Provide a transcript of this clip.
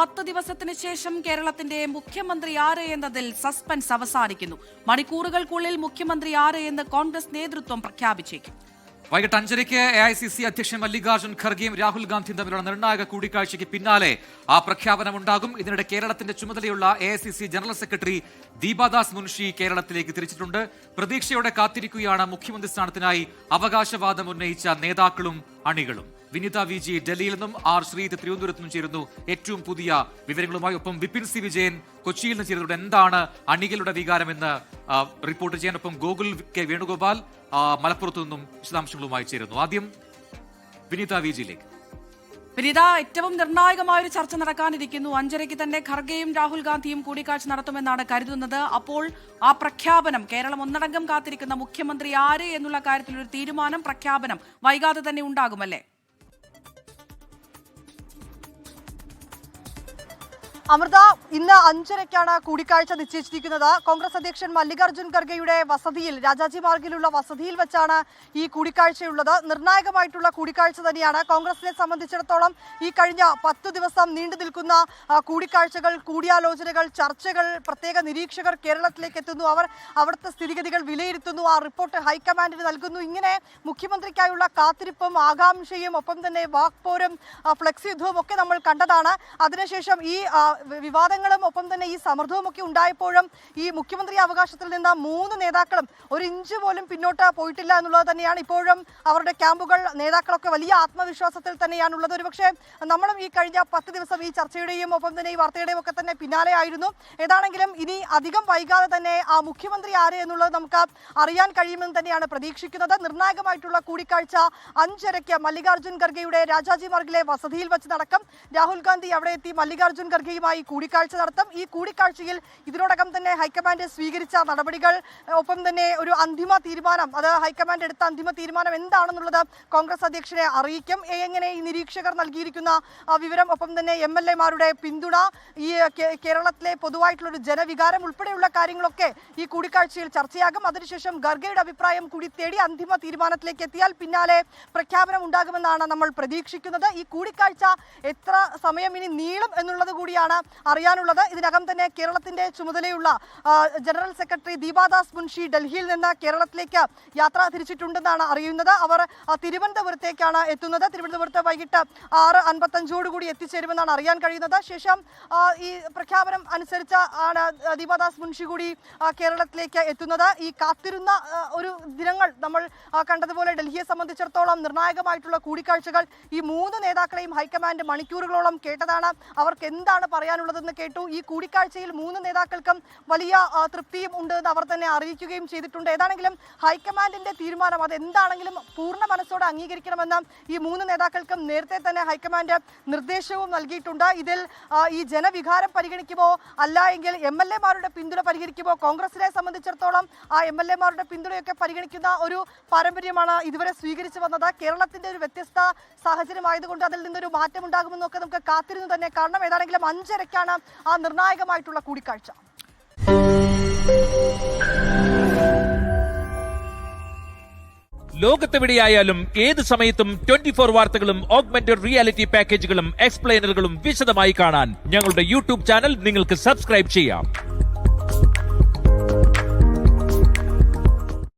10 ദിവസത്തിന് ശേഷം കേരളത്തിന്റെ മുഖ്യമന്ത്രി ആര് എന്നതിൽ സസ്പെൻസ് അവസാനിക്കുന്നു. മണിക്കൂറുകൾക്കുള്ളിൽ മുഖ്യമന്ത്രി ആര് എന്ന് കോൺഗ്രസ് നേതൃത്വം പ്രഖ്യാപിച്ചേക്കും. വൈകിട്ട് 5:30 AICC അധ്യക്ഷൻ മല്ലികാർജ്ജുൻ ഖർഗെയും രാഹുൽ ഗാന്ധിയും തമ്മിലുള്ള നിർണായക കൂടിക്കാഴ്ചയ്ക്ക് പിന്നാലെ ആ പ്രഖ്യാപനമുണ്ടാകും. ഇതിനിടെ കേരളത്തിന്റെ ചുമതലയുള്ള AICC general secretary Deepa Das Munshi കേരളത്തിലേക്ക് തിരിച്ചിട്ടുണ്ട്. പ്രതീക്ഷയോടെ കാത്തിരിക്കുകയാണ് മുഖ്യമന്ത്രി സ്ഥാനത്തിനായി അവകാശവാദം ഉന്നയിച്ച നേതാക്കളും അണികളും. വിനിത VG ഡൽഹിയിൽ നിന്നും, R ശ്രീത് തിരുവനന്തപുരത്ത് നിന്നും ചേരുന്നു ഏറ്റവും പുതിയ വിവരങ്ങളുമായി. ഒപ്പം വിപിൻ സി വിജയൻ കൊച്ചിയിൽ നിന്ന് ചേരുന്നുണ്ട്. എന്താണ് അണികളുടെ വികാരമെന്ന് റിപ്പോർട്ട് ചെയ്യാനൊപ്പം ഗോകുൽ കെ വേണുഗോപാൽ മലപ്പുറത്തു നിന്നും വിശദാംശങ്ങളുമായി ചേരുന്നു. ആദ്യം വിനിത VGയിലേക്ക്. വിനിത, ഏറ്റവും നിർണായകമായ ഒരു ചർച്ച നടക്കാനിരിക്കുന്നു. 5:30 തന്നെ ഖർഗെയും രാഹുൽ ഗാന്ധിയും കൂടിക്കാഴ്ച നടത്തുമെന്നാണ് കരുതുന്നത്. അപ്പോൾ ആ പ്രഖ്യാപനം, കേരളം ഒന്നടങ്കം കാത്തിരിക്കുന്ന മുഖ്യമന്ത്രി ആര് എന്നുള്ള കാര്യത്തിൽ ഒരു തീരുമാനം, പ്രഖ്യാപനം വൈകാതെ തന്നെ ഉണ്ടാകുമല്ലേ? അമൃത, ഇന്ന് 5:30 കൂടിക്കാഴ്ച നിശ്ചയിച്ചിരിക്കുന്നത്. കോൺഗ്രസ് അധ്യക്ഷൻ മല്ലികാർജ്ജുൻ ഖർഗെയുടെ വസതിയിൽ, രാജാജി മാർഗിലുള്ള വസതിയിൽ വെച്ചാണ് ഈ കൂടിക്കാഴ്ചയുള്ളത്. നിർണായകമായിട്ടുള്ള കൂടിക്കാഴ്ച തന്നെയാണ്. കോൺഗ്രസിനെ സംബന്ധിച്ചിടത്തോളം ഈ കഴിഞ്ഞ 10 ദിവസം നീണ്ടു നിൽക്കുന്ന കൂടിക്കാഴ്ചകൾ, കൂടിയാലോചനകൾ, ചർച്ചകൾ, പ്രത്യേക നിരീക്ഷകർ കേരളത്തിലേക്ക് എത്തുന്നു. അവർ അവിടുത്തെ സ്ഥിതിഗതികൾ വിലയിരുത്തുന്നു. ആ റിപ്പോർട്ട് ഹൈക്കമാൻഡിന് നൽകുന്നു. ഇങ്ങനെ മുഖ്യമന്ത്രിക്കായുള്ള കാത്തിരിപ്പും ആകാംക്ഷയും ഒപ്പം തന്നെ വാക്പോരും ഫ്ലെക്സ് യുദ്ധവും ഒക്കെ നമ്മൾ കണ്ടതാണ്. അതിനുശേഷം ഈ വിവാദങ്ങളും ഒപ്പം തന്നെ ഈ സമ്മർദ്ദവും ഒക്കെ ഉണ്ടായപ്പോഴും ഈ മുഖ്യമന്ത്രി അവകാശത്തിൽ നിന്ന് 3 നേതാക്കളും ഒരു ഇഞ്ച് പോലും പിന്നോട്ട് പോയിട്ടില്ല എന്നുള്ളത് തന്നെയാണ്. ഇപ്പോഴും അവരുടെ ക്യാമ്പുകൾ, നേതാക്കളൊക്കെ വലിയ ആത്മവിശ്വാസത്തിൽ തന്നെയാണുള്ളത്. ഒരുപക്ഷെ നമ്മളും ഈ കഴിഞ്ഞ 10 ദിവസം ഈ ചർച്ചയുടെയും ഒപ്പം തന്നെ ഈ വാർത്തയുടെയും ഒക്കെ തന്നെ പിന്നാലെ ആയിരുന്നു. ഏതാണെങ്കിലും ഇനി അധികം വൈകാതെ തന്നെ ആ മുഖ്യമന്ത്രി ആര് എന്നുള്ളത് നമുക്ക് അറിയാൻ കഴിയുമെന്ന് തന്നെയാണ് പ്രതീക്ഷിക്കുന്നത്. നിർണായകമായിട്ടുള്ള കൂടിക്കാഴ്ച 5:30 മല്ലികാർജ്ജുൻ ഖർഗെയുടെ രാജാജി മാർഗിലെ വസതിയിൽ വെച്ച് നടക്കും. രാഹുൽ ഗാന്ധി അവിടെ എത്തി മല്ലികാർജ്ജുൻ ഖർഗെയുമായി കൂടിക്കാഴ്ച നടത്തും. ഈ കൂടിക്കാഴ്ചയിൽ ഇതിനോടകം തന്നെ ഹൈക്കമാൻഡ് സ്വീകരിച്ച നടപടികൾ, ഒപ്പം തന്നെ ഒരു അന്തിമ തീരുമാനം, അത് ഹൈക്കമാൻഡ് എടുത്ത അന്തിമ തീരുമാനം എന്താണെന്നുള്ളത് കോൺഗ്രസ് അധ്യക്ഷനെ അറിയിക്കും. എങ്ങനെ ഈ നിരീക്ഷകർ നൽകിയിരിക്കുന്ന വിവരം, ഒപ്പം തന്നെ MLA-മാരുടെ പിന്തുണ, ഈ കേരളത്തിലെ പൊതുവായിട്ടുള്ള ഒരു ജനവികാരം ഉൾപ്പെടെയുള്ള കാര്യങ്ങളൊക്കെ ഈ കൂടിക്കാഴ്ചയിൽ ചർച്ചയാകും. അതിനുശേഷം ഖർഗെയുടെ അഭിപ്രായം കൂടി തേടി അന്തിമ തീരുമാനത്തിലേക്ക് എത്തിയാൽ പിന്നാലെ പ്രഖ്യാപനം ഉണ്ടാകുമെന്നാണ് നമ്മൾ പ്രതീക്ഷിക്കുന്നത്. ഈ കൂടിക്കാഴ്ച എത്ര സമയം ഇനി നീളും എന്നുള്ളത് കൂടിയാണ് അറിയാനുള്ളത്. ഇതിനകം തന്നെ കേരളത്തിന്റെ ചുമതലയുള്ള ജനറൽ സെക്രട്ടറി ദീപാദാസ് മുൻഷി ഡൽഹിയിൽ നിന്ന് കേരളത്തിലേക്ക് യാത്ര തിരിച്ചിട്ടുണ്ടെന്നാണ് അറിയുന്നത്. അവർ തിരുവനന്തപുരത്തേക്കാണ് എത്തുന്നത്. തിരുവനന്തപുരത്ത് വൈകിട്ട് 6:55 എത്തിച്ചേരുമെന്നാണ് അറിയാൻ കഴിയുന്നത്. ശേഷം ഈ പ്രഖ്യാപനം അനുസരിച്ച് ആണ് ദീപാദാസ് മുൻഷി കൂടി കേരളത്തിലേക്ക് എത്തുന്നത്. ഈ കാത്തിരുന്ന ഒരു ദിനങ്ങൾ നമ്മൾ കണ്ടതുപോലെ ഡൽഹിയെ സംബന്ധിച്ചിടത്തോളം നിർണായകമായിട്ടുള്ള കൂടിക്കാഴ്ചകൾ, ഈ 3 നേതാക്കളെയും ഹൈക്കമാൻഡ് മണിക്കൂറുകളോളം കേട്ടതാണ്. അവർക്ക് എന്താണ് പറയാനുള്ളതെന്ന് കേട്ടു. ഈ കൂടിക്കാഴ്ചയിൽ 3 നേതാക്കൾക്കും വലിയ തൃപ്തിയും ഉണ്ട് എന്ന് അവർ തന്നെ അറിയിക്കുകയും ചെയ്തിട്ടുണ്ട്. ഏതാണെങ്കിലും ഹൈക്കമാൻഡിന്റെ തീരുമാനം അതെന്താണെങ്കിലും പൂർണ്ണ മനസ്സോടെ അംഗീകരിക്കണമെന്ന് ഈ 3 നേതാക്കൾക്കും നേരത്തെ തന്നെ ഹൈക്കമാൻഡ് നിർദ്ദേശവും നൽകിയിട്ടുണ്ട്. ഇതിൽ ഈ ജനവികാരം പരിഗണിക്കുമോ അല്ല എങ്കിൽ MLA-മാരുടെ പിന്തുണ പരിഗണിക്കുമോ? കോൺഗ്രസിനെ സംബന്ധിച്ചിടത്തോളം ആ MLA-മാരുടെ പിന്തുണയൊക്കെ പരിഗണിക്കുന്ന ഒരു പാരമ്പര്യമാണ് ഇതുവരെ സ്വീകരിച്ചു വന്നത്. കേരളത്തിന്റെ ഒരു വ്യത്യസ്ത സാഹചര്യമായതുകൊണ്ട് അതിൽ നിന്നൊരു മാറ്റം ഉണ്ടാകുമെന്നൊക്കെ നമുക്ക് കാത്തിരുന്നു തന്നെ കാണണം. ഏതാണെങ്കിലും 5:30 ആ നിർണായകമായിട്ടുള്ള കൂടിക്കാഴ്ച. ലോകത്തെവിടെയായാലും ഏത് സമയത്തും 24 വാർത്തകളും ഓഗ്മെന്റഡ് റിയാലിറ്റി പാക്കേജുകളും എക്സ്പ്ലെയിനറുകളും വിശദമായി കാണാൻ ഞങ്ങളുടെ YouTube ചാനൽ നിങ്ങൾക്ക് സബ്സ്ക്രൈബ് ചെയ്യാം.